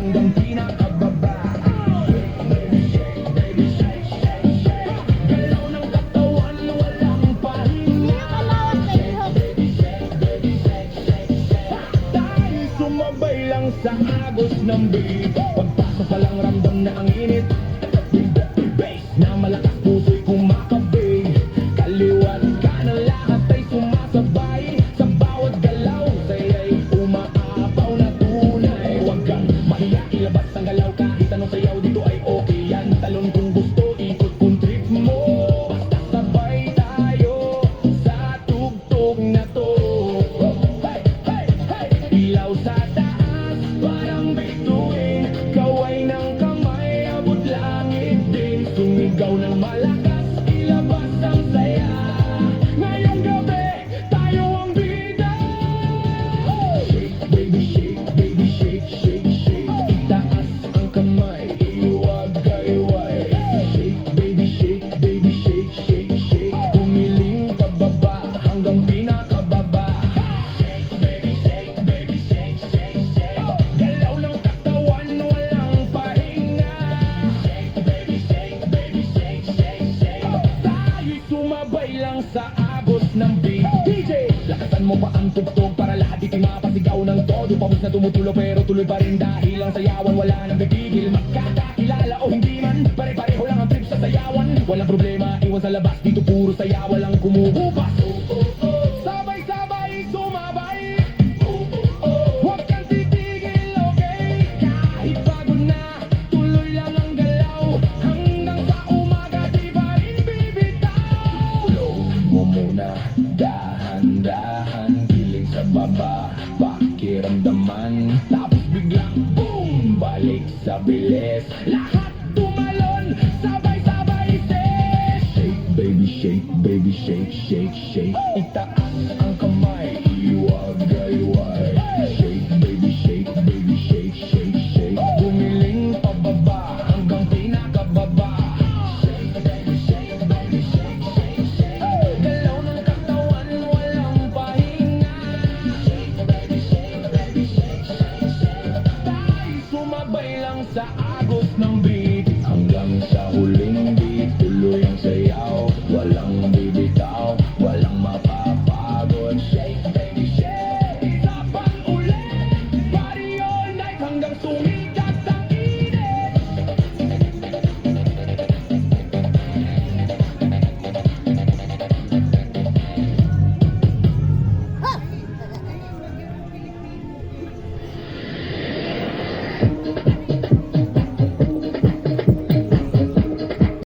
hanggang pinakababa. Baby shake, baby shake, shake, shake. Galaw ng katawan, walang pahinga. Baby shake, baby shake, shake, shake. Dahil sumabay lang sa agos ng beat. Pagpasok pa lang ramdam na ang init. Bass na malakas, puso'y kumakabig. Kaliwat kanan lahat ay sumasabay. Sa bawat galaw, saya'y umaapaw na tunay. Huwag kang mahiya, ilabas ang galaw. Kahit anong sayaw dito ay okay yan. Talon kung gusto, ikot kung trip mo. Basta sabay tayo sa tugtog na to. Hey, hey, hey! Ilaw sa taas, parang bituin. Kaway ng kamay, abot langit din. Sumigaw ng malakas, ilabas ang saya. Ngayong gabi, tayo ang bida. Shake, baby shake, baby shake, shake, shake. Itaas ang kamay, iwag-gayway. Shake, baby shake, baby shake, shake, shake. Pumiling pababa hanggang pinakababa. Shake, baby shake, baby shake, shake, shake. Galaw ng katawan, walang pahinga. Shake, baby shake, baby shake, shake, shake. Tayo'y sumabay lang sa agos ng beat. DJ, lakasan mo pa ang tugtog para lahat ito'y mapasigaw ng todo. Pawis na tumutulo pero tuloy pa rin dahil ang sayawan wala nang bibigil. Magkakakilala o hindi man, pare-pareho lang ang trip sa sayawan. Walang problema, iwan sa labas, dito puro saya, walang kumuhupas. Sabay-sabay sumabay. Huwag kang titigil, okay? Kahit pagod na, tuloy lang ang galaw. Hanggang sa umaga, di ba rin bibitaw? Slow mo muna, dahan-dahan. Giling sa baba, pakiramdaman. Tapos biglang boom, balik sa bilis. Lahat tumalon, sabay-sabay say. Shake, baby shake, baby shake, shake, shake. Itaas ang kamay, iwag-gayway. Shake, baby shake, baby shake, shake, shake. Bumiling pababa hanggang pinakababa. Shake, baby shake, baby shake, shake, shake. Galaw ng katawan, walang pahinga. Shake, baby shake, baby shake, shake, shake. Tayo sumabay lang sa agos ng beat. Hanggang sa huling beat, tuloy ang sayaw. Walang bibitaw, walang mapapagod. Shake, baby shake, isa pang ulit. Party all night hanggang sumikat ang init.